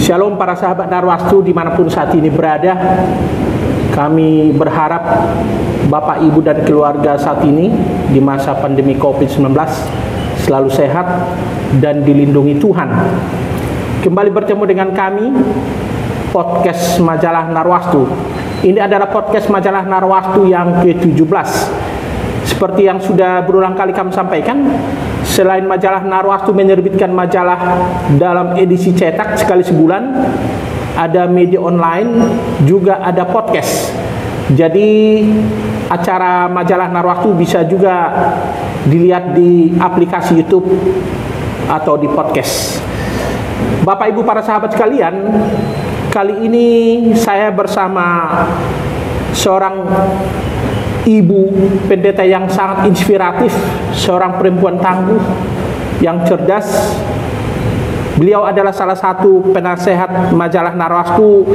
Shalom para sahabat Narwastu dimanapun saat ini berada. Kami berharap Bapak, Ibu, dan keluarga saat ini di masa pandemi COVID-19 selalu sehat dan dilindungi Tuhan. Kembali bertemu dengan kami, podcast Majalah Narwastu. Ini adalah podcast Majalah Narwastu yang ke-17. Seperti yang sudah berulang kali kami sampaikan, selain Majalah Narwastu menerbitkan majalah dalam edisi cetak sekali sebulan, ada media online, juga ada podcast. Jadi acara Majalah Narwastu bisa juga dilihat di aplikasi YouTube atau di podcast. Bapak Ibu para sahabat sekalian, kali ini saya bersama seorang ibu pendeta yang sangat inspiratif, seorang perempuan tangguh yang cerdas. Beliau adalah salah satu penasehat Majalah Narwastu,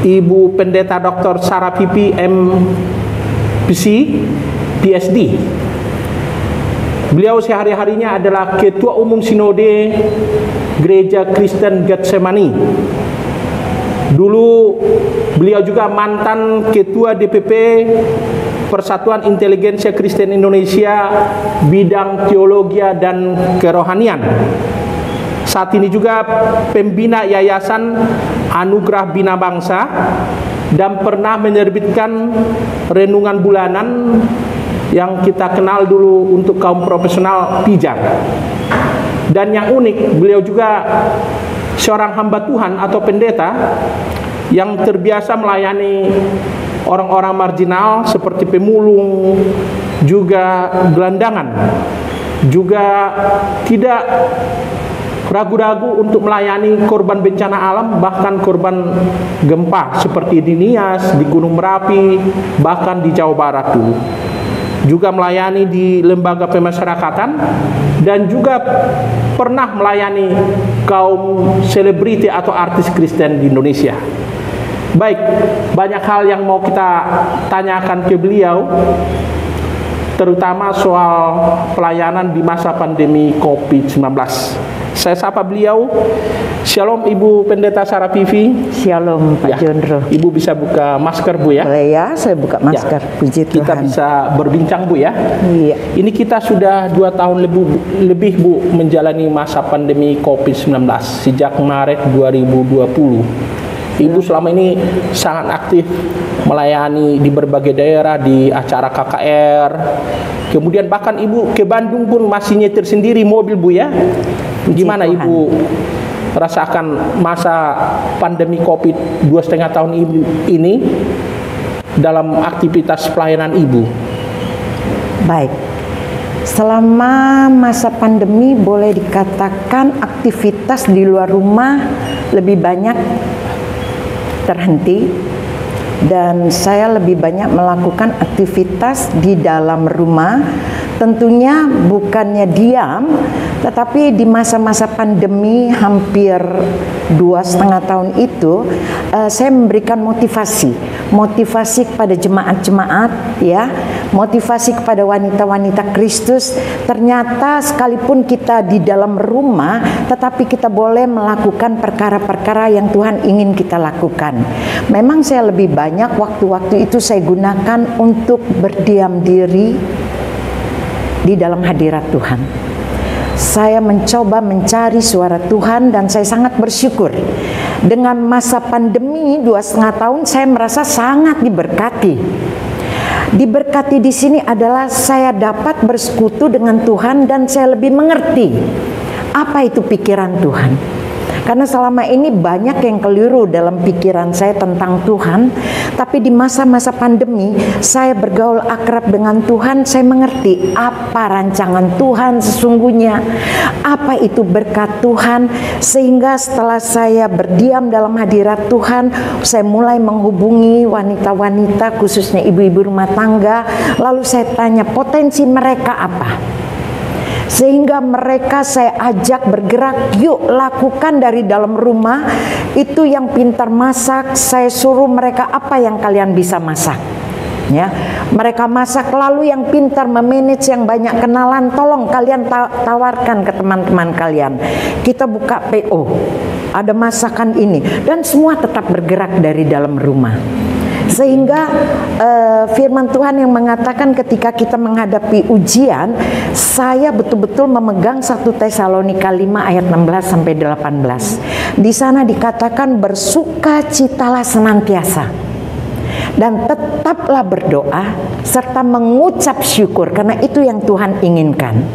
Ibu Pendeta Dr. Sarah Pipi MPC PSD. Beliau sehari-harinya adalah Ketua Umum Sinode Gereja Kristen Getsemani. Dulu beliau juga mantan Ketua DPP Persatuan Inteligensia Kristen Indonesia bidang teologi dan kerohanian. Saat ini juga pembina Yayasan Anugerah Bina Bangsa dan pernah menerbitkan renungan bulanan yang kita kenal dulu untuk kaum profesional pijak. Dan yang unik, beliau juga seorang hamba Tuhan atau pendeta yang terbiasa melayani orang-orang marginal seperti pemulung, juga gelandangan, juga tidak ragu-ragu untuk melayani korban bencana alam, bahkan korban gempa seperti di Nias, di Gunung Merapi, bahkan di Jawa Barat dulu. Juga melayani di lembaga pemasyarakatan dan juga pernah melayani kaum selebriti atau artis Kristen di Indonesia. Baik, banyak hal yang mau kita tanyakan ke beliau, terutama soal pelayanan di masa pandemi COVID-19. Saya sapa beliau. Shalom Ibu Pendeta Sarah Pipi. Shalom Pak Jondro. Ibu bisa buka masker Bu ya? Boleh ya, saya buka masker. Ya. Puji Tuhan. Kita bisa berbincang Bu ya? Iya. Ini kita sudah 2 tahun lebih Bu menjalani masa pandemi COVID-19 sejak Maret 2020. Ibu selama ini sangat aktif melayani di berbagai daerah, di acara KKR. Kemudian bahkan Ibu ke Bandung pun masih nyetir sendiri mobil Bu ya. Gimana Ibu rasakan masa pandemi COVID 2,5 tahun ini dalam aktivitas pelayanan Ibu? Baik. Selama masa pandemi boleh dikatakan aktivitas di luar rumah lebih banyak terhenti, dan saya lebih banyak melakukan aktivitas di dalam rumah. Tentunya bukannya diam, tetapi di masa-masa pandemi hampir 2,5 tahun itu saya memberikan motivasi kepada jemaat-jemaat ya, motivasi kepada wanita-wanita Kristus. Ternyata sekalipun kita di dalam rumah, tetapi kita boleh melakukan perkara-perkara yang Tuhan ingin kita lakukan. Memang saya lebih banyak waktu-waktu itu saya gunakan untuk berdiam diri di dalam hadirat Tuhan. Saya mencoba mencari suara Tuhan dan saya sangat bersyukur. Dengan masa pandemi 2,5 tahun saya merasa sangat diberkati. Diberkati di sini adalah saya dapat bersekutu dengan Tuhan dan saya lebih mengerti apa itu pikiran Tuhan. Karena selama ini banyak yang keliru dalam pikiran saya tentang Tuhan. Tapi di masa-masa pandemi saya bergaul akrab dengan Tuhan. Saya mengerti apa rancangan Tuhan sesungguhnya, apa itu berkat Tuhan. Sehingga setelah saya berdiam dalam hadirat Tuhan, saya mulai menghubungi wanita-wanita, khususnya ibu-ibu rumah tangga. Lalu saya tanya potensi mereka apa, sehingga mereka saya ajak bergerak, yuk lakukan dari dalam rumah. Itu yang pintar masak, saya suruh mereka apa yang kalian bisa masak ya. Mereka masak. Lalu yang pintar memanage, yang banyak kenalan, tolong kalian tawarkan ke teman-teman kalian. Kita buka PO. ada masakan ini, dan semua tetap bergerak dari dalam rumah. Sehingga firman Tuhan yang mengatakan ketika kita menghadapi ujian, saya betul-betul memegang 1 Tesalonika 5 ayat 16 sampai 18. Di sana dikatakan bersukacitalah senantiasa dan tetaplah berdoa serta mengucap syukur, karena itu yang Tuhan inginkan.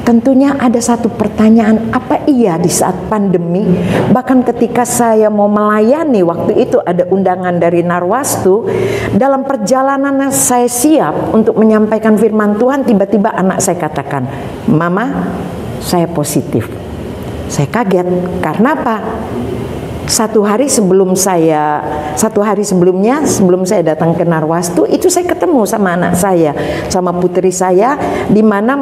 Tentunya ada satu pertanyaan, apa iya di saat pandemi, bahkan ketika saya mau melayani, waktu itu ada undangan dari Narwastu, dalam perjalanan saya siap untuk menyampaikan firman Tuhan, tiba-tiba anak saya katakan, "Mama, saya positif." Saya kaget, karena apa? Satu hari sebelumnya, sebelum saya datang ke Narwastu, itu saya ketemu sama anak saya, sama putri saya, di mana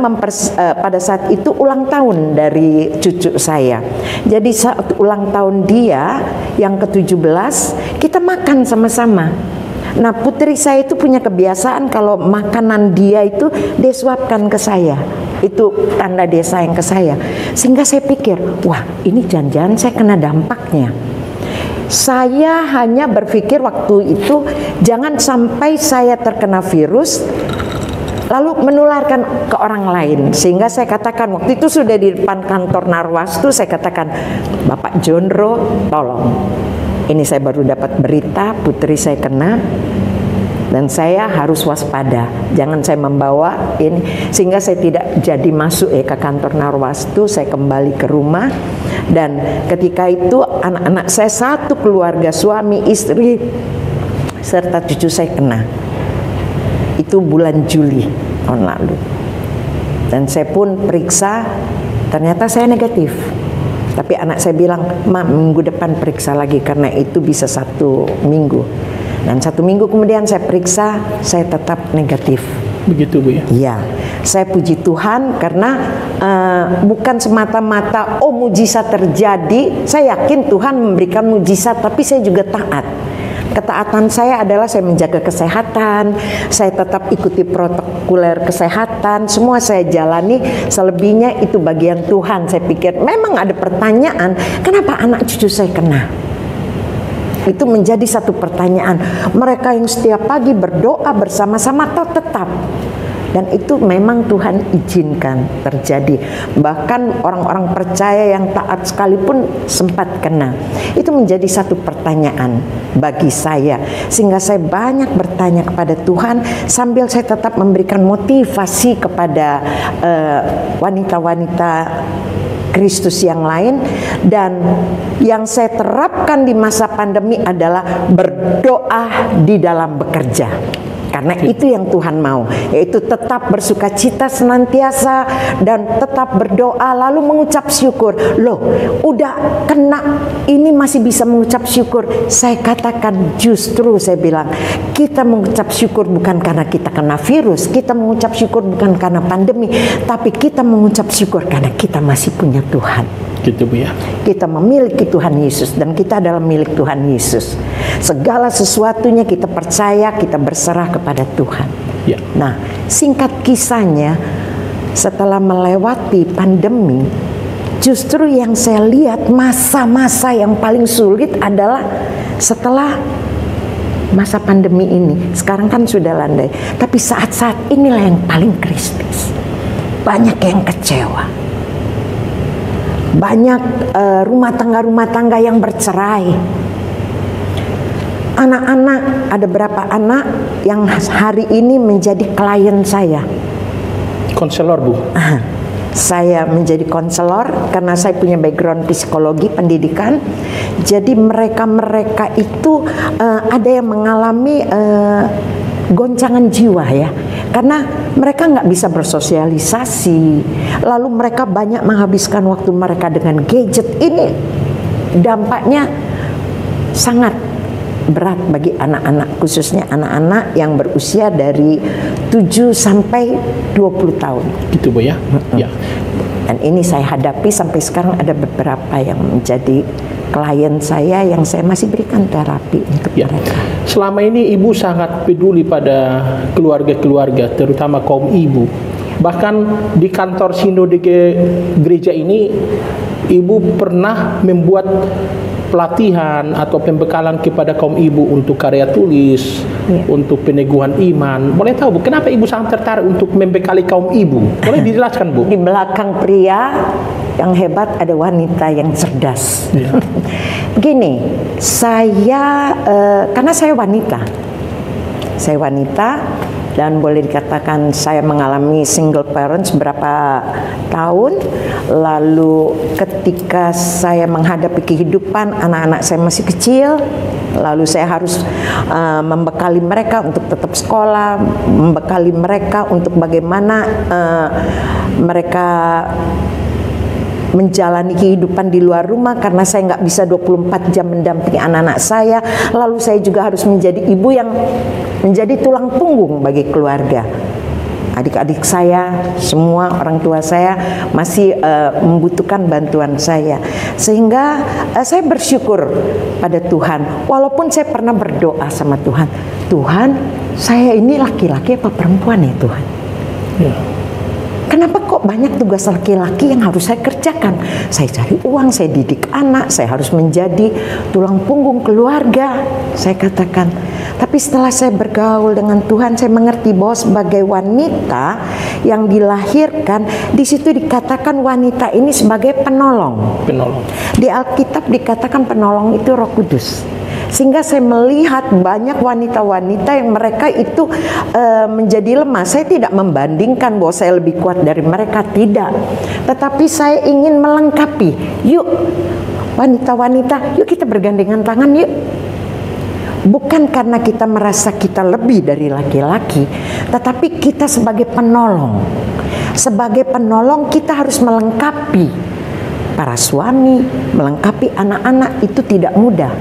pada saat itu ulang tahun dari cucu saya. Jadi saat ulang tahun dia yang ke-17, kita makan sama-sama. Nah, putri saya itu punya kebiasaan kalau makanan dia itu dia suapkan ke saya. Itu tanda dia sayang ke saya. Sehingga saya pikir, wah, ini jangan-jangan saya kena dampaknya. Saya hanya berpikir waktu itu, jangan sampai saya terkena virus lalu menularkan ke orang lain. Sehingga saya katakan, waktu itu sudah di depan kantor Narwastu, saya katakan, "Bapak Jondro, tolong, ini saya baru dapat berita putri saya kena, dan saya harus waspada, jangan saya membawa ini." Sehingga saya tidak jadi masuk ke kantor Narwastu. Saya kembali ke rumah, dan ketika itu anak-anak saya satu keluarga, suami, istri, serta cucu saya kena. Itu bulan Juli tahun lalu, dan saya pun periksa, ternyata saya negatif. Tapi anak saya bilang, "Ma, minggu depan periksa lagi, karena itu bisa 1 minggu." Dan 1 minggu kemudian saya periksa, saya tetap negatif. Begitu, Bu ya? Iya, saya puji Tuhan karena bukan semata-mata mujizat terjadi. Saya yakin Tuhan memberikan mujizat, tapi saya juga taat. Ketaatan saya adalah saya menjaga kesehatan, saya tetap ikuti protokoler kesehatan, semua saya jalani. Selebihnya itu bagian Tuhan. Saya pikir memang ada pertanyaan, kenapa anak cucu saya kena? Itu menjadi satu pertanyaan. Mereka yang setiap pagi berdoa bersama-sama tetap. Dan itu memang Tuhan izinkan terjadi. Bahkan orang-orang percaya yang taat sekalipun sempat kena. Itu menjadi satu pertanyaan bagi saya. Sehingga saya banyak bertanya kepada Tuhan, sambil saya tetap memberikan motivasi kepada wanita-wanita Kristus yang lain. Dan yang saya terapkan di masa pandemi adalah berdoa di dalam bekerja. Karena itu yang Tuhan mau, yaitu tetap bersukacita senantiasa dan tetap berdoa, lalu mengucap syukur. Loh, udah kena ini masih bisa mengucap syukur. Saya katakan, justru saya bilang, kita mengucap syukur bukan karena kita kena virus, kita mengucap syukur bukan karena pandemi, tapi kita mengucap syukur karena kita masih punya Tuhan. Gitu, Bu ya. Kita memiliki Tuhan Yesus, dan kita adalah milik Tuhan Yesus. Segala sesuatunya kita percaya, kita berserah kepada Tuhan. Ya. Nah, singkat kisahnya, setelah melewati pandemi, justru yang saya lihat masa-masa yang paling sulit adalah setelah masa pandemi ini. Sekarang kan sudah landai, tapi saat-saat inilah yang paling kritis. Banyak yang kecewa. Banyak rumah tangga yang bercerai. Anak-anak, ada berapa anak yang hari ini menjadi klien saya. Konselor, Bu. Saya menjadi konselor karena saya punya background psikologi pendidikan. Jadi mereka itu ada yang mengalami goncangan jiwa ya, karena mereka nggak bisa bersosialisasi, lalu mereka banyak menghabiskan waktu mereka dengan gadget. Ini dampaknya sangat berat bagi anak-anak, khususnya anak-anak yang berusia dari 7 sampai 20 tahun. Gitu, Bu ya. Ya. Dan ini saya hadapi sampai sekarang, ada beberapa yang menjadi klien saya yang saya masih berikan terapi untuk mereka. Selama ini Ibu sangat peduli pada keluarga-keluarga, terutama kaum ibu. Bahkan di kantor sinode gereja ini, Ibu pernah membuat pelatihan atau pembekalan kepada kaum ibu untuk karya tulis, untuk peneguhan iman. Boleh tahu Bu, kenapa Ibu sangat tertarik untuk membekali kaum ibu? Boleh dijelaskan Bu? Di belakang pria yang hebat ada wanita yang cerdas. Begini, saya karena saya wanita dan boleh dikatakan saya mengalami single parents beberapa tahun. Lalu ketika saya menghadapi kehidupan, anak-anak saya masih kecil, lalu saya harus membekali mereka untuk tetap sekolah, membekali mereka untuk bagaimana mereka menjalani kehidupan di luar rumah, karena saya nggak bisa 24 jam mendampingi anak-anak saya. Lalu saya juga harus menjadi ibu yang menjadi tulang punggung bagi keluarga. Adik-adik saya, semua orang tua saya masih membutuhkan bantuan saya. Sehingga saya bersyukur pada Tuhan. Walaupun saya pernah berdoa sama Tuhan, Tuhan, saya ini laki-laki apa perempuan ya Tuhan? Kenapa kok banyak tugas laki-laki yang harus saya kerjakan? Saya cari uang, saya didik anak, saya harus menjadi tulang punggung keluarga, saya katakan. Tapi setelah saya bergaul dengan Tuhan, saya mengerti bahwa sebagai wanita yang dilahirkan, di situ dikatakan wanita ini sebagai penolong. Di Alkitab dikatakan penolong itu Roh Kudus. Sehingga saya melihat banyak wanita-wanita yang mereka itu menjadi lemah. Saya tidak membandingkan bahwa saya lebih kuat dari mereka, tidak. Tetapi saya ingin melengkapi. Yuk wanita-wanita, yuk kita bergandengan tangan yuk. Bukan karena kita merasa kita lebih dari laki-laki, tetapi kita sebagai penolong. Sebagai penolong kita harus melengkapi para suami, melengkapi anak-anak, itu tidak mudah.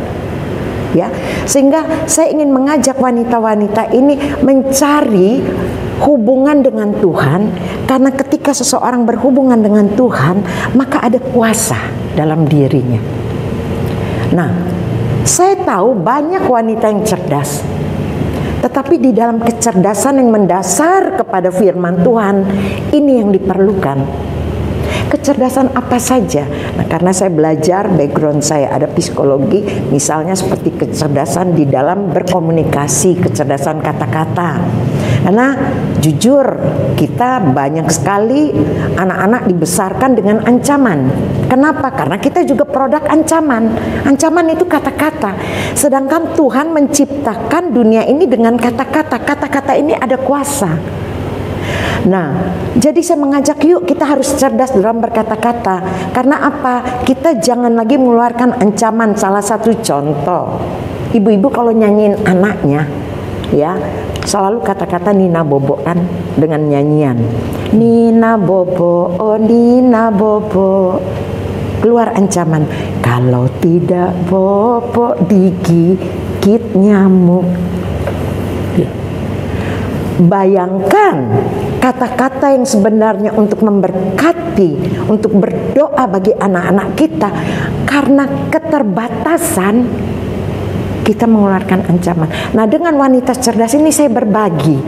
Ya, sehingga saya ingin mengajak wanita-wanita ini mencari hubungan dengan Tuhan, karena ketika seseorang berhubungan dengan Tuhan, maka ada kuasa dalam dirinya. Nah, saya tahu banyak wanita yang cerdas, tetapi di dalam kecerdasan yang mendasar kepada firman Tuhan, ini yang diperlukan. Kecerdasan apa saja? Nah, karena saya belajar, background saya ada psikologi, misalnya seperti kecerdasan di dalam berkomunikasi, kecerdasan kata-kata. Karena jujur, kita banyak sekali anak-anak dibesarkan dengan ancaman. Kenapa? Karena kita juga produk ancaman. Ancaman itu kata-kata. Sedangkan Tuhan menciptakan dunia ini dengan kata-kata. Kata-kata ini ada kuasa. Nah, jadi saya mengajak yuk kita harus cerdas dalam berkata-kata. Karena apa? Kita jangan lagi mengeluarkan ancaman. Salah satu contoh, ibu-ibu kalau nyanyiin anaknya, ya selalu kata-kata Nina Bobo kan, dengan nyanyian Nina Bobo, oh Nina Bobo. Keluar ancaman, kalau tidak Bobo digigit nyamuk. Bayangkan kata-kata yang sebenarnya untuk memberkati, untuk berdoa bagi anak-anak kita, karena keterbatasan kita mengeluarkan ancaman. Nah, dengan wanita cerdas ini saya berbagi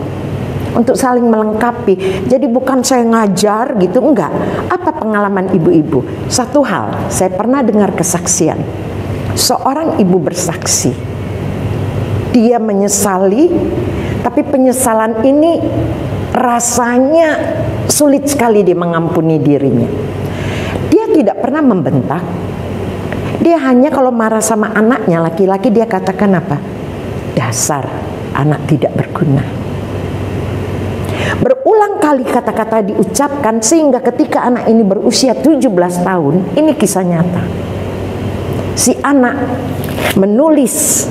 untuk saling melengkapi. Jadi bukan saya ngajar gitu, enggak. Apa pengalaman ibu-ibu? Satu hal, saya pernah dengar kesaksian. Seorang ibu bersaksi, dia menyesali, tapi penyesalan ini rasanya sulit sekali dia mengampuni dirinya. Dia tidak pernah membentak. Dia hanya kalau marah sama anaknya laki-laki, dia katakan apa? Dasar anak tidak berguna. Berulang kali kata-kata diucapkan sehingga ketika anak ini berusia 17 tahun, ini kisah nyata. Si anak menulis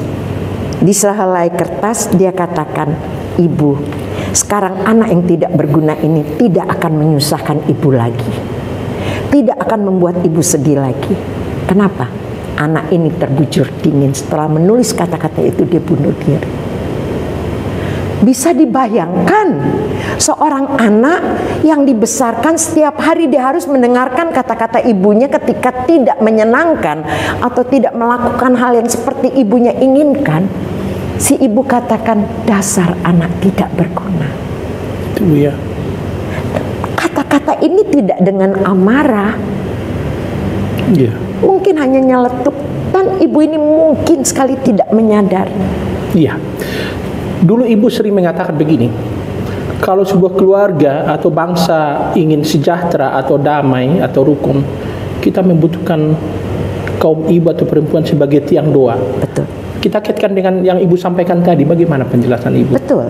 di sehelai kertas, dia katakan, ibu, sekarang anak yang tidak berguna ini tidak akan menyusahkan ibu lagi, tidak akan membuat ibu sedih lagi. Kenapa? Anak ini terbujur dingin. Setelah menulis kata-kata itu, dia bunuh diri. Bisa dibayangkan seorang anak yang dibesarkan setiap hari dia harus mendengarkan kata-kata ibunya ketika tidak menyenangkan atau tidak melakukan hal yang seperti ibunya inginkan. Si ibu katakan, dasar anak tidak berguna. Itu ya. Kata-kata ini tidak dengan amarah, Iya. Mungkin hanya nyeletuk, dan ibu ini mungkin sekali tidak menyadari. Iya. Dulu ibu sering mengatakan begini, kalau sebuah keluarga atau bangsa ingin sejahtera atau damai atau rukun, kita membutuhkan kaum ibu atau perempuan sebagai tiang doa. Betul. Kita kaitkan dengan yang ibu sampaikan tadi, bagaimana penjelasan ibu? Betul.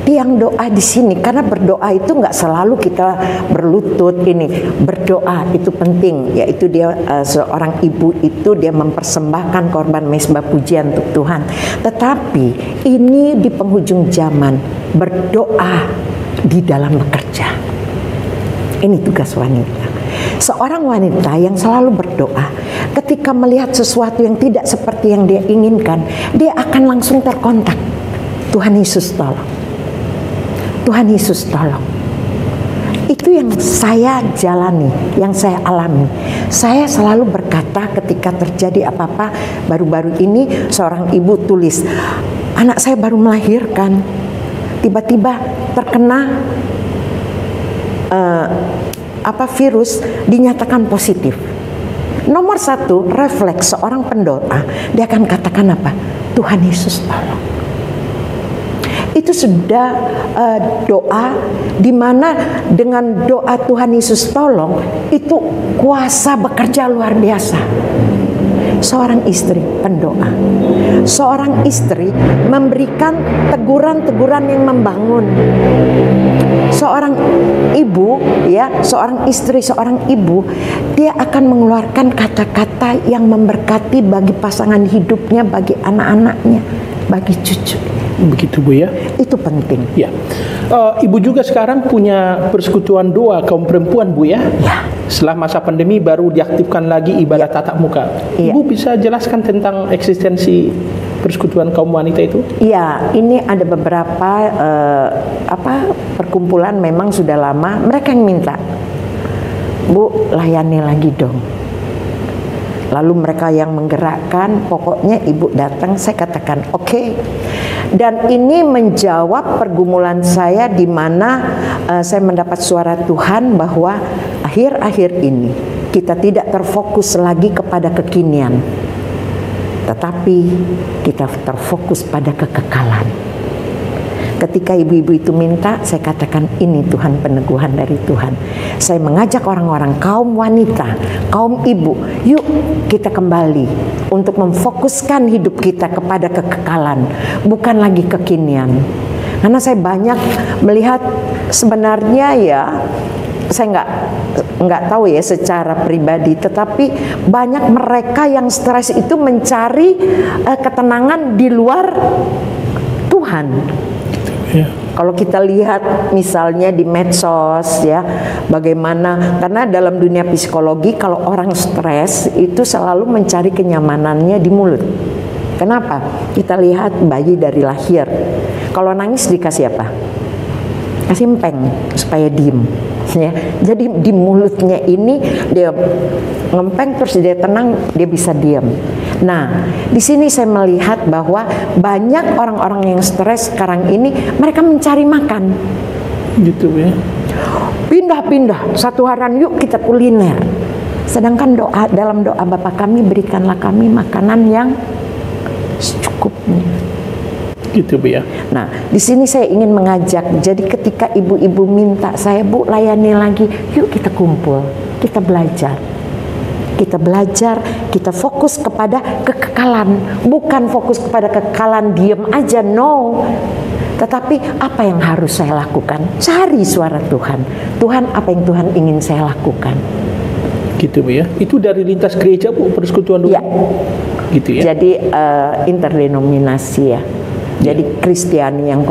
Tiang doa di sini, karena berdoa itu nggak selalu kita berlutut ini. Berdoa itu penting, yaitu dia seorang ibu itu dia mempersembahkan korban mezbah pujian untuk Tuhan. Tetapi ini di penghujung zaman, berdoa di dalam bekerja. Ini tugas wanita. Seorang wanita yang selalu berdoa, ketika melihat sesuatu yang tidak seperti yang dia inginkan, dia akan langsung terkontak. Tuhan Yesus tolong. Tuhan Yesus tolong. Itu yang saya jalani, yang saya alami. Saya selalu berkata ketika terjadi apa-apa. Baru-baru ini seorang ibu tulis, anak saya baru melahirkan, tiba-tiba terkena virus, dinyatakan positif. Nomor satu, refleks seorang pendoa, dia akan katakan apa? Tuhan Yesus tolong. Itu sudah doa, di mana dengan doa Tuhan Yesus tolong, itu kuasa bekerja luar biasa. Seorang istri pendoa, seorang istri memberikan teguran-teguran yang membangun. Seorang ibu, ya, seorang istri, seorang ibu, dia akan mengeluarkan kata-kata yang memberkati bagi pasangan hidupnya, bagi anak-anaknya, bagi cucu. Begitu Bu ya. Itu penting. Ya. Ibu juga sekarang punya persekutuan doa kaum perempuan Bu ya. Ya. Setelah masa pandemi baru diaktifkan lagi ibadah tatap muka. Ya. Ibu bisa jelaskan tentang eksistensi persekutuan kaum wanita itu? Ya, ini ada beberapa perkumpulan memang sudah lama. Mereka yang minta, Bu, layani lagi dong. Lalu mereka yang menggerakkan, pokoknya ibu datang, saya katakan oke. Dan ini menjawab pergumulan saya, di mana saya mendapat suara Tuhan bahwa akhir-akhir ini kita tidak terfokus lagi kepada kekinian, tetapi kita terfokus pada kekekalan. Ketika ibu-ibu itu minta, saya katakan ini Tuhan, peneguhan dari Tuhan. Saya mengajak orang-orang, kaum wanita, kaum ibu, yuk kita kembali untuk memfokuskan hidup kita kepada kekekalan, bukan lagi kekinian. Karena saya banyak melihat sebenarnya, ya, saya nggak tahu ya secara pribadi, tetapi banyak mereka yang stres itu mencari ketenangan di luar Tuhan. Ya. Kalau kita lihat misalnya di medsos, ya, bagaimana, karena dalam dunia psikologi kalau orang stres itu selalu mencari kenyamanannya di mulut. Kenapa? Kita lihat bayi dari lahir, kalau nangis dikasih apa? Kasih empeng supaya diem. Ya, jadi di mulutnya ini dia ngempeng, terus dia tenang, dia bisa diam. Nah, di sini saya melihat bahwa banyak orang-orang yang stres sekarang ini, mereka mencari makan. Gitu ya. Pindah-pindah, satu harian yuk kita kuliner. Sedangkan doa, dalam doa Bapa kami, berikanlah kami makanan yang secukupnya. Gitu Bu ya. Nah, di sini saya ingin mengajak. Jadi ketika ibu-ibu minta saya, Bu, layani lagi, yuk kita kumpul, kita belajar. Kita belajar, kita fokus kepada kekekalan, bukan fokus kepada kekekalan diem aja, no. Tetapi apa yang harus saya lakukan? Cari suara Tuhan. Tuhan, apa yang Tuhan ingin saya lakukan? Gitu Bu ya. Itu dari lintas gereja Bu, persekutuan doa. Ya. Gitu ya. Jadi interdenominasi ya. Jadi Kristiani yang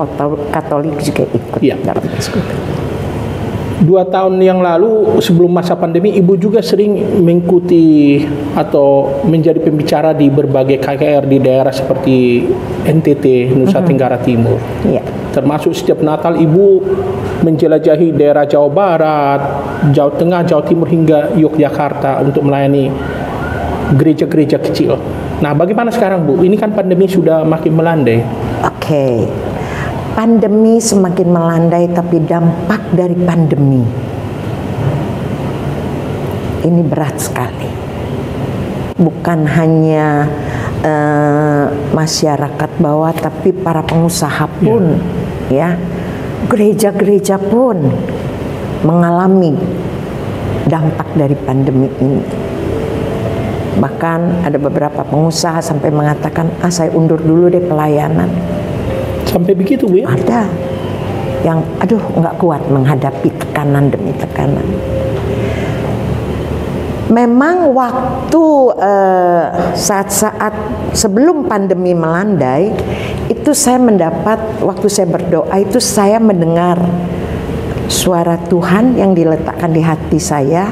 Katolik juga ikut dalam persekutuan. 2 tahun yang lalu sebelum masa pandemi, Ibu juga sering mengikuti atau menjadi pembicara di berbagai KKR di daerah seperti NTT, Nusa Tenggara Timur. Termasuk setiap Natal Ibu menjelajahi daerah Jawa Barat, Jawa Tengah, Jawa Timur hingga Yogyakarta untuk melayani gereja-gereja kecil. Nah, bagaimana sekarang Bu? Ini kan pandemi sudah makin melandai. Oke. Pandemi semakin melandai, tapi dampak dari pandemi ini berat sekali. bukan hanya masyarakat bawah, tapi para pengusaha pun, ya, gereja-gereja pun mengalami dampak dari pandemi ini. Bahkan ada beberapa pengusaha sampai mengatakan, saya undur dulu deh pelayanan. Sampai begitu, Bu ya? Ada yang nggak kuat menghadapi tekanan demi tekanan. Memang waktu saat-saat sebelum pandemi melandai, itu saya mendapat, waktu saya berdoa itu saya mendengar suara Tuhan yang diletakkan di hati saya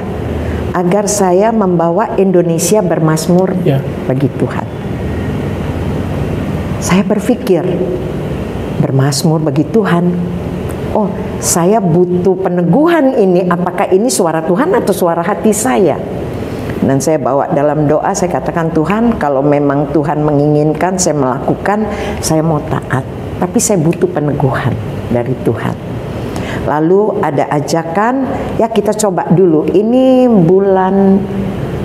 agar saya membawa Indonesia bermazmur bagi Tuhan. Saya berpikir, bermazmur bagi Tuhan, oh saya butuh peneguhan ini, apakah ini suara Tuhan atau suara hati saya? Dan saya bawa dalam doa, saya katakan, Tuhan, kalau memang Tuhan menginginkan saya melakukan, saya mau taat, tapi saya butuh peneguhan dari Tuhan. Lalu ada ajakan, ya kita coba dulu, ini bulan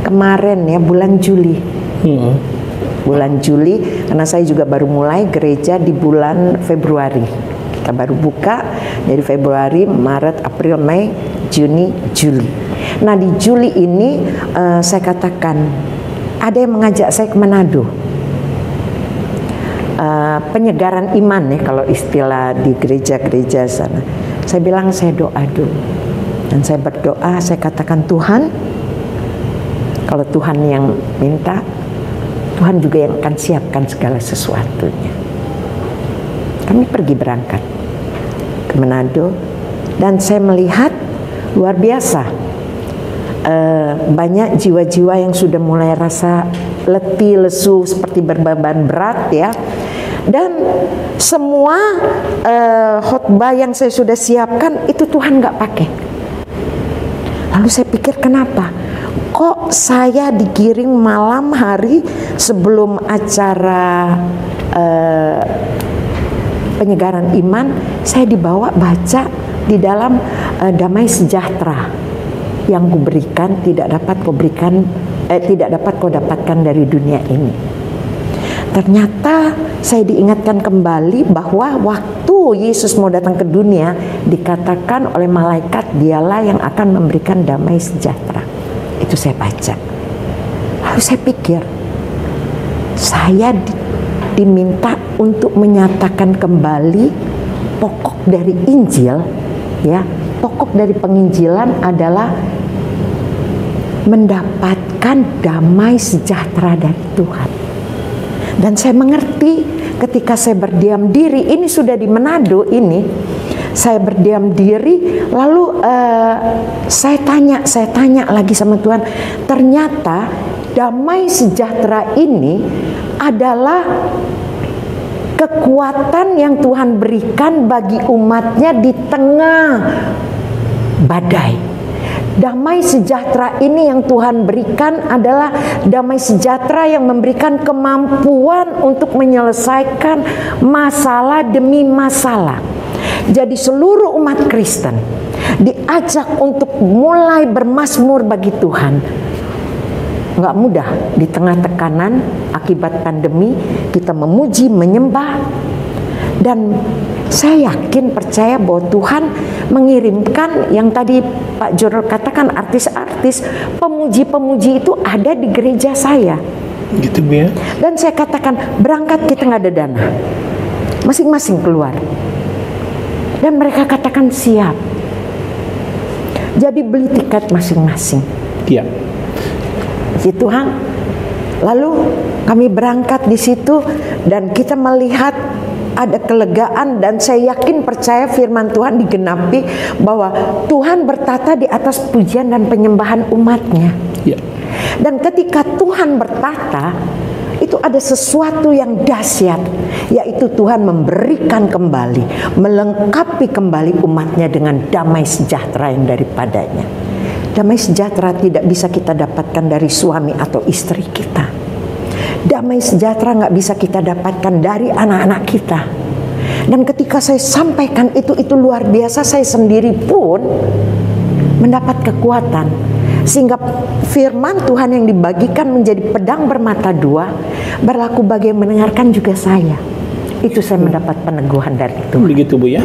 kemarin ya, bulan Juli. Bulan Juli, karena saya juga baru mulai gereja di bulan Februari. Kita baru buka, jadi Februari, Maret, April, Mei, Juni, Juli. Nah di Juli ini saya katakan, ada yang mengajak saya ke Manado. Penyegaran iman ya kalau istilah di gereja-gereja sana. Saya bilang saya doa dulu. Dan saya berdoa, saya katakan, Tuhan, kalau Tuhan yang minta, Tuhan juga yang akan siapkan segala sesuatunya. Kami pergi berangkat ke Manado, dan saya melihat luar biasa. Banyak jiwa-jiwa yang sudah mulai rasa letih, lesu, seperti berbeban berat ya. Dan semua khotbah yang saya sudah siapkan itu Tuhan nggak pakai. Lalu saya pikir, kenapa? Kok saya digiring malam hari sebelum acara penyegaran iman, saya dibawa baca di dalam damai sejahtera yang kuberikan tidak dapat kau dapatkan dari dunia ini. Ternyata saya diingatkan kembali bahwa waktu Yesus mau datang ke dunia, dikatakan oleh malaikat, dialah yang akan memberikan damai sejahtera. Itu saya baca. Lalu saya pikir, saya diminta untuk menyatakan kembali pokok dari Injil, ya. Pokok dari penginjilan adalah mendapatkan damai sejahtera dari Tuhan. Dan saya mengerti ketika saya berdiam diri, ini sudah di Manado ini, saya berdiam diri, lalu saya tanya lagi sama Tuhan, ternyata damai sejahtera ini adalah kekuatan yang Tuhan berikan bagi umatnya di tengah badai. Damai sejahtera ini yang Tuhan berikan adalah damai sejahtera yang memberikan kemampuan untuk menyelesaikan masalah demi masalah. Jadi seluruh umat Kristen diajak untuk mulai bermazmur bagi Tuhan. Nggak mudah di tengah tekanan akibat pandemi, kita memuji, menyembah. Dan saya yakin, percaya bahwa Tuhan mengirimkan yang tadi Pak Jorol katakan, artis-artis, pemuji-pemuji itu ada di gereja saya. Gitu Bu ya. Dan saya katakan, berangkat kita nggak ada dana, masing-masing keluar. Dan mereka katakan siap. Jadi beli tiket masing-masing. Iya. Si Tuhan. Lalu kami berangkat di situ dan kita melihat ada kelegaan, dan saya yakin percaya firman Tuhan digenapi bahwa Tuhan bertata di atas pujian dan penyembahan umatnya. Ya. Dan ketika Tuhan bertata, itu ada sesuatu yang dahsyat, yaitu Tuhan memberikan kembali, melengkapi kembali umatnya dengan damai sejahtera yang daripadanya. Damai sejahtera tidak bisa kita dapatkan dari suami atau istri kita. Damai sejahtera nggak bisa kita dapatkan dari anak-anak kita. Dan ketika saya sampaikan itu luar biasa, saya sendiri pun mendapat kekuatan. Sehingga firman Tuhan yang dibagikan menjadi pedang bermata dua, berlaku bagi yang mendengarkan juga saya. Itu saya mendapat peneguhan dari Tuhan. Begitu Bu ya.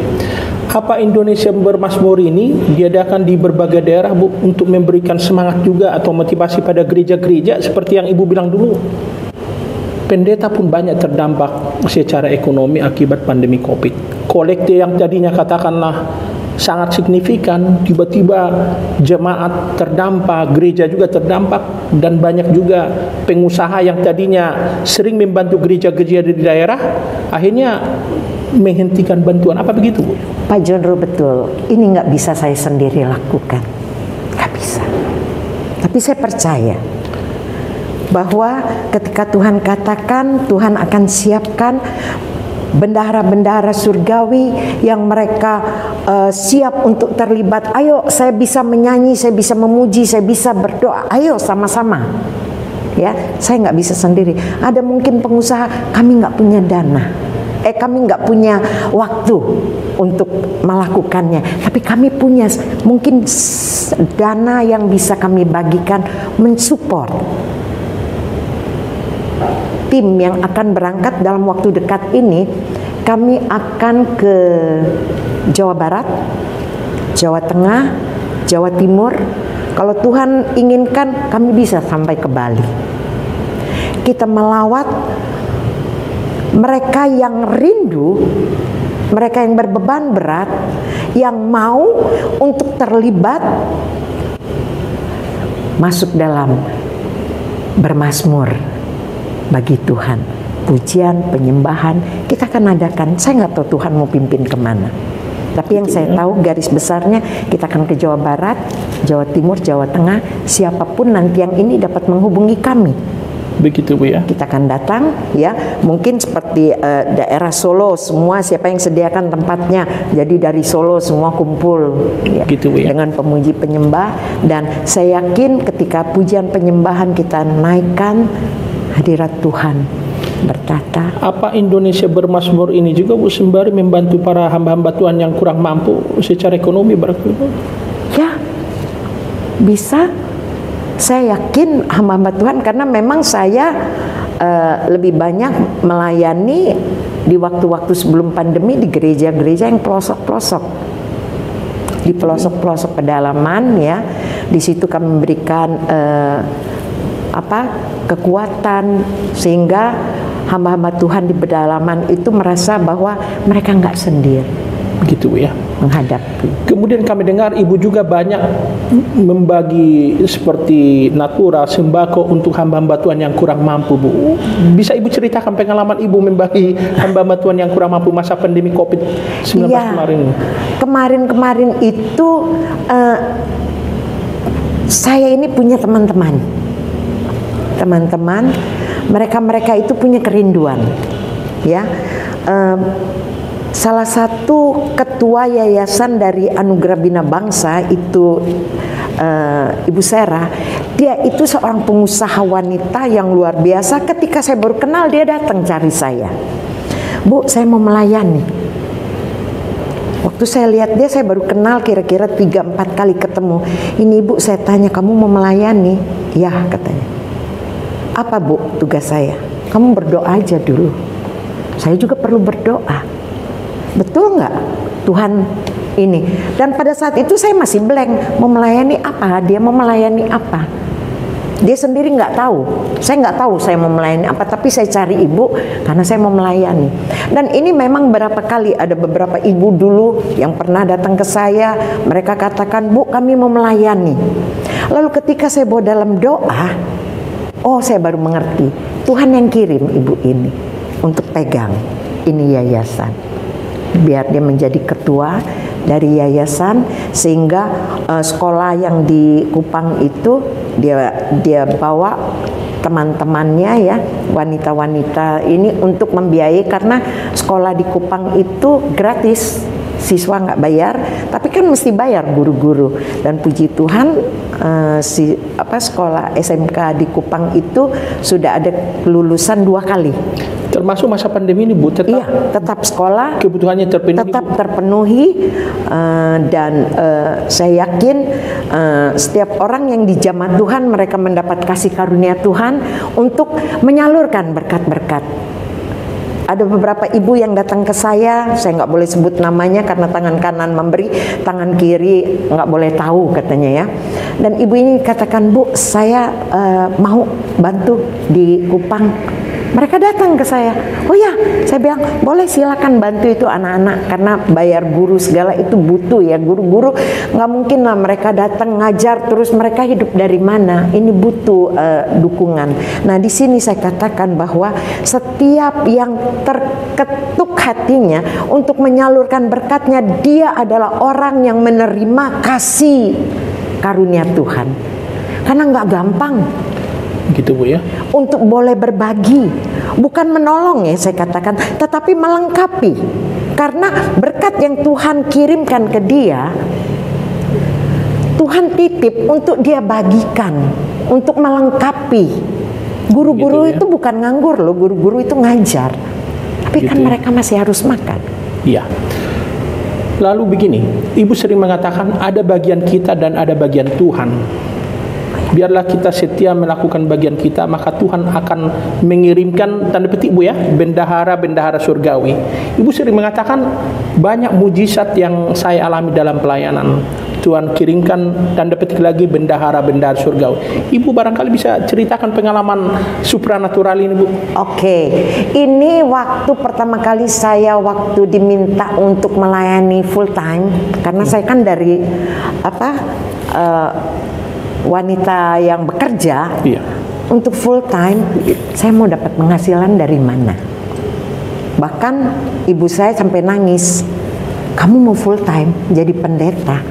Apa Indonesia Bermazmur ini diadakan di berbagai daerah Bu, untuk memberikan semangat juga atau motivasi pada gereja-gereja seperti yang Ibu bilang dulu. Pendeta pun banyak terdampak secara ekonomi akibat pandemi Covid. Kolekte yang tadinya katakanlah sangat signifikan, tiba-tiba jemaat terdampak, gereja juga terdampak, dan banyak juga pengusaha yang tadinya sering membantu gereja-gereja di daerah, akhirnya menghentikan bantuan. Apa begitu, Bu? Pak Jonro, betul. Ini nggak bisa saya sendiri lakukan, nggak bisa. Tapi saya percaya bahwa ketika Tuhan katakan, Tuhan akan siapkan bendahara-bendahara surgawi yang mereka siap untuk terlibat. Ayo, saya bisa menyanyi, saya bisa memuji, saya bisa berdoa. Ayo sama-sama. Ya, saya nggak bisa sendiri. Ada mungkin pengusaha, kami nggak punya dana. Kami nggak punya waktu untuk melakukannya. Tapi kami punya mungkin dana yang bisa kami bagikan mensupport tim yang akan berangkat dalam waktu dekat ini. Kami akan ke Jawa Barat, Jawa Tengah, Jawa Timur. Kalau Tuhan inginkan, kami bisa sampai ke Bali. Kita melawat mereka yang rindu, mereka yang berbeban berat, yang mau untuk terlibat masuk dalam bermazmur bagi Tuhan, pujian, penyembahan. Kita akan adakan. Saya nggak tahu Tuhan mau pimpin kemana, tapi yang saya tahu garis besarnya kita akan ke Jawa Barat, Jawa Timur, Jawa Tengah. Siapapun nanti yang ini dapat menghubungi kami. Begitu Bu ya. Kita akan datang ya, mungkin seperti daerah Solo, semua siapa yang sediakan tempatnya. Jadi dari Solo semua kumpul ya, gitu, Bu, ya. Dengan pemuji penyembah. Dan saya yakin ketika pujian penyembahan kita naikkan, hadirat Tuhan bertata. Apa Indonesia Bermazmur ini juga Bu sembari membantu para hamba-hamba Tuhan yang kurang mampu secara ekonomi berarti Bu? Ya, bisa. Saya yakin hamba-hamba Tuhan, karena memang saya lebih banyak melayani di waktu-waktu sebelum pandemi di gereja-gereja yang pelosok-pelosok, di pelosok-pelosok pedalaman ya. Di situ kami memberikan kekuatan sehingga hamba-hamba Tuhan di pedalaman itu merasa bahwa mereka nggak sendiri. Begitu Bu ya. Menghadapi. Kemudian kami dengar Ibu juga banyak membagi seperti natura, sembako untuk hamba-hamba Tuhan yang kurang mampu Bu. Bisa Ibu ceritakan pengalaman Ibu membagi hamba-hamba Tuhan yang kurang mampu masa pandemi COVID-19 kemarin? Kemarin itu saya ini punya teman-teman, mereka itu punya kerinduan ya. Salah satu ketua yayasan dari Anugerah Bina Bangsa itu Ibu Sera, dia itu seorang pengusaha wanita yang luar biasa. Ketika saya baru kenal, dia datang cari saya, Bu, saya mau melayani. Waktu saya lihat dia, saya baru kenal kira-kira 3-4 kali ketemu. Ini Ibu, saya tanya, kamu mau melayani? Ya, katanya. Apa Bu tugas saya? Kamu berdoa aja dulu. Saya juga perlu berdoa. Betul nggak Tuhan ini? Dan pada saat itu saya masih blank, mau melayani apa? Dia mau melayani apa? Dia sendiri nggak tahu. Saya nggak tahu saya mau melayani apa, tapi saya cari Ibu karena saya mau melayani. Dan ini memang berapa kali ada beberapa ibu dulu yang pernah datang ke saya, mereka katakan, Bu, kami mau melayani. Lalu ketika saya bawa dalam doa, oh, saya baru mengerti, Tuhan yang kirim ibu ini untuk pegang ini yayasan. Biar dia menjadi ketua dari yayasan, sehingga sekolah yang di Kupang itu dia bawa teman-temannya ya, wanita-wanita ini untuk membiayai, karena sekolah di Kupang itu gratis, siswa nggak bayar, tapi kan mesti bayar guru-guru. Dan puji Tuhan sekolah SMK di Kupang itu sudah ada kelulusan 2 kali. termasuk masa pandemi ini Bu, tetap sekolah, kebutuhannya terpenuhi, tetap terpenuhi, dan saya yakin setiap orang yang dijamah Tuhan, mereka mendapat kasih karunia Tuhan untuk menyalurkan berkat-berkat. Ada beberapa ibu yang datang ke saya nggak boleh sebut namanya karena tangan kanan memberi, tangan kiri nggak boleh tahu katanya ya. Dan ibu ini katakan, Bu, saya mau bantu di Kupang. Mereka datang ke saya, oh ya, saya bilang boleh, silakan bantu itu anak-anak, karena bayar guru segala itu butuh ya, guru-guru nggak mungkin lah mereka datang ngajar terus mereka hidup dari mana, ini butuh dukungan. Nah di sini saya katakan bahwa setiap yang terketuk hatinya untuk menyalurkan berkatnya, dia adalah orang yang menerima kasih karunia Tuhan, karena nggak gampang. Gitu Bu ya. Untuk boleh berbagi, bukan menolong ya saya katakan, tetapi melengkapi. Karena berkat yang Tuhan kirimkan ke dia, Tuhan titip untuk dia bagikan, untuk melengkapi. Guru-guru gitu ya. Itu bukan nganggur loh, guru-guru itu ngajar. Tapi Gitu kan ya. mereka masih harus makan. Iya. Lalu begini, Ibu sering mengatakan ada bagian kita dan ada bagian Tuhan. Biarlah kita setia melakukan bagian kita, maka Tuhan akan mengirimkan, tanda petik Bu ya, bendahara-bendahara surgawi. Ibu sering mengatakan banyak mujizat yang saya alami dalam pelayanan. Tuhan kirimkan, tanda petik lagi, bendahara-bendahara surgawi. Ibu barangkali bisa ceritakan pengalaman supranatural ini Bu. Oke, ini waktu pertama kali saya waktu diminta untuk melayani full time, karena saya kan dari wanita yang bekerja, Iya. untuk full time, saya mau dapat penghasilan dari mana? Bahkan ibu saya sampai nangis, kamu mau full time jadi pendeta?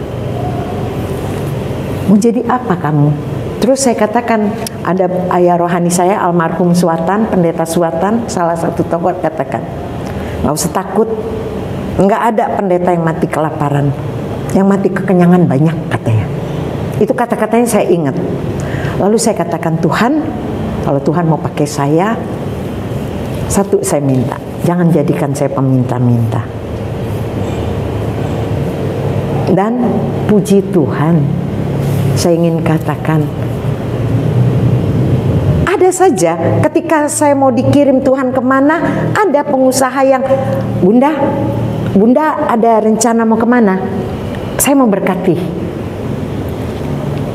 Mau jadi apa kamu? Terus saya katakan, ada ayah rohani saya almarhum Suatan, pendeta Suatan, salah satu tokoh, katakan, nggak usah takut, nggak ada pendeta yang mati kelaparan, yang mati kekenyangan banyak katanya. Itu kata-katanya saya ingat. Lalu saya katakan, Tuhan, kalau Tuhan mau pakai saya, satu saya minta, jangan jadikan saya peminta-minta. Dan puji Tuhan, saya ingin katakan, ada saja ketika saya mau dikirim Tuhan kemana, ada pengusaha yang, Bunda ada rencana mau kemana? Saya mau berkati.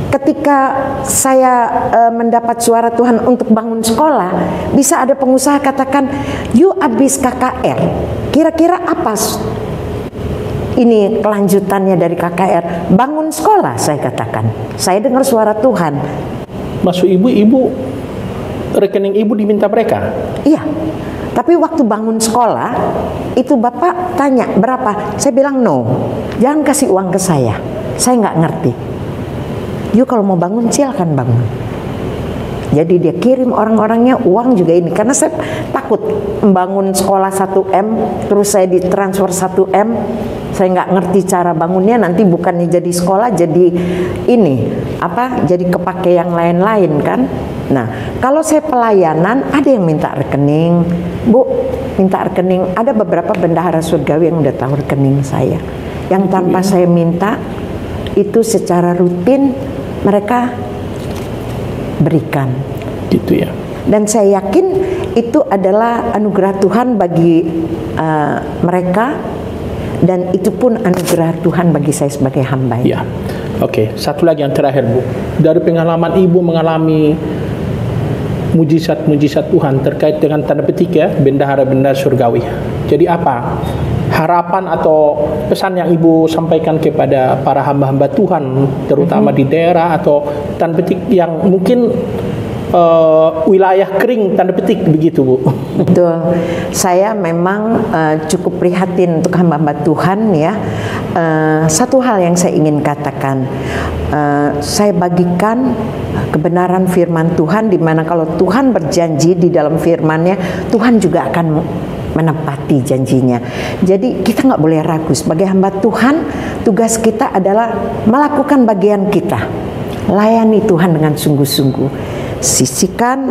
Ketika saya mendapat suara Tuhan untuk bangun sekolah, bisa ada pengusaha katakan, "You habis KKR. Kira-kira apa ini kelanjutannya dari KKR?" Bangun sekolah, saya katakan. Saya dengar suara Tuhan. Maksud ibu rekening ibu diminta mereka? Iya. Tapi waktu bangun sekolah, itu Bapak tanya berapa? Saya bilang no. Jangan kasih uang ke saya nggak ngerti. Yuk kalau mau bangun silakan bangun. Jadi dia kirim orang-orangnya, uang juga ini. Karena saya takut membangun sekolah 1M, terus saya ditransfer 1M, saya nggak ngerti cara bangunnya, nanti bukannya jadi sekolah, jadi ini jadi kepake yang lain-lain kan. Nah kalau saya pelayanan, ada yang minta rekening, Bu, minta rekening. Ada beberapa bendahara surgawi yang udah tahu rekening saya, yang tanpa saya minta, itu secara rutin mereka berikan. Gitu ya. Dan saya yakin itu adalah anugerah Tuhan bagi mereka, dan itu pun anugerah Tuhan bagi saya sebagai hamba. Ya. Oke, satu lagi yang terakhir Bu. Dari pengalaman Ibu mengalami mujizat-mujizat Tuhan terkait dengan tanda petik ya, bendahara-bendahara surgawi. Jadi apa harapan atau pesan yang Ibu sampaikan kepada para hamba-hamba Tuhan, terutama di daerah atau tanda petik yang mungkin wilayah kering tanda petik begitu Bu? Betul, saya memang cukup prihatin untuk hamba-hamba Tuhan ya. Satu hal yang saya ingin katakan, saya bagikan kebenaran firman Tuhan, di mana kalau Tuhan berjanji di dalam firman-Nya, Tuhan juga akan menepati janjinya. Jadi kita nggak boleh ragu. Sebagai hamba Tuhan, tugas kita adalah melakukan bagian kita, layani Tuhan dengan sungguh-sungguh, sisihkan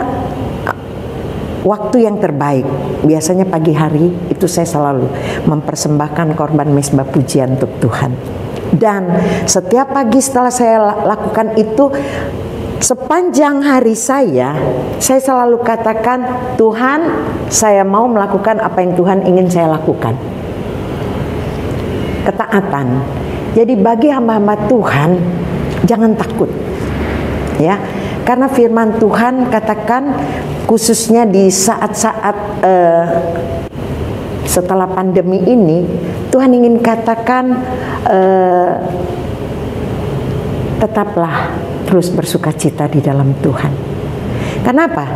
waktu yang terbaik, biasanya pagi hari, itu saya selalu mempersembahkan korban mezbah pujian untuk Tuhan. Dan setiap pagi setelah saya lakukan itu, sepanjang hari saya selalu katakan, Tuhan, saya mau melakukan apa yang Tuhan ingin saya lakukan. Ketaatan. Jadi bagi hamba-hamba Tuhan, jangan takut, ya, karena firman Tuhan katakan, khususnya di saat-saat setelah pandemi ini, Tuhan ingin katakan, tetaplah terus bersukacita di dalam Tuhan. Kenapa?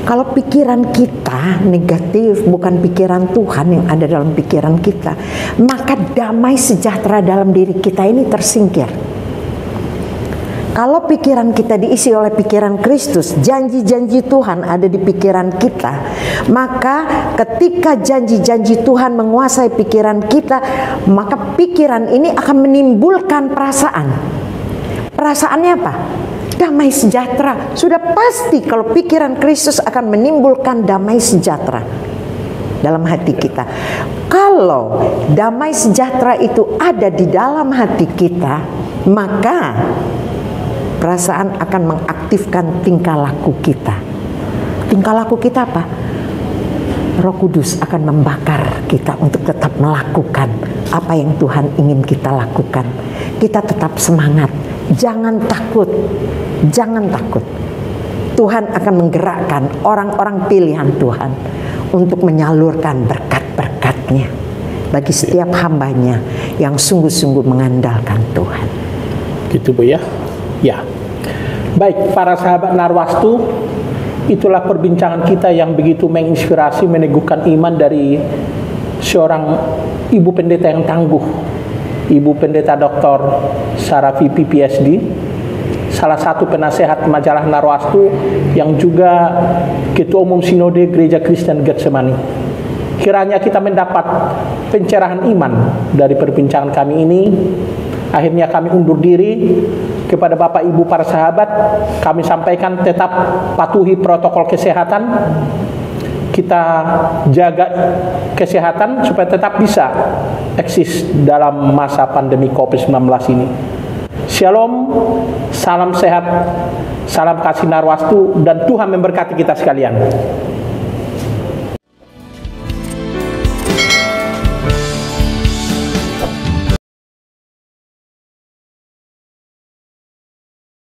Kalau pikiran kita negatif, bukan pikiran Tuhan yang ada dalam pikiran kita, maka damai sejahtera dalam diri kita ini tersingkir. Kalau pikiran kita diisi oleh pikiran Kristus, janji-janji Tuhan ada di pikiran kita, maka ketika janji-janji Tuhan menguasai pikiran kita, maka pikiran ini akan menimbulkan perasaan. Perasaannya apa? Damai sejahtera. Sudah pasti kalau pikiran Kristus akan menimbulkan damai sejahtera dalam hati kita. Kalau damai sejahtera itu ada di dalam hati kita, maka perasaan akan mengaktifkan tingkah laku kita. Tingkah laku kita apa? Roh Kudus akan membakar kita untuk tetap melakukan apa yang Tuhan ingin kita lakukan. Kita tetap semangat, jangan takut, jangan takut. Tuhan akan menggerakkan orang-orang pilihan Tuhan untuk menyalurkan berkat-berkat-Nya bagi setiap hambanya yang sungguh-sungguh mengandalkan Tuhan. Gitu Bu ya. Ya. Baik, para sahabat Narwastu, itulah perbincangan kita yang begitu menginspirasi, meneguhkan iman dari seorang ibu pendeta yang tangguh, Ibu Pendeta Dr. Sarafi PPSD, salah satu penasehat majalah Narwastu yang juga Ketua Umum Sinode Gereja Kristen Getsemani. Kiranya kita mendapat pencerahan iman dari perbincangan kami ini. Akhirnya kami undur diri. Kepada Bapak Ibu para sahabat, kami sampaikan tetap patuhi protokol kesehatan. Kita jaga kesehatan supaya tetap bisa eksis dalam masa pandemi COVID-19 ini. Shalom, salam sehat, salam kasih Narwastu, dan Tuhan memberkati kita sekalian.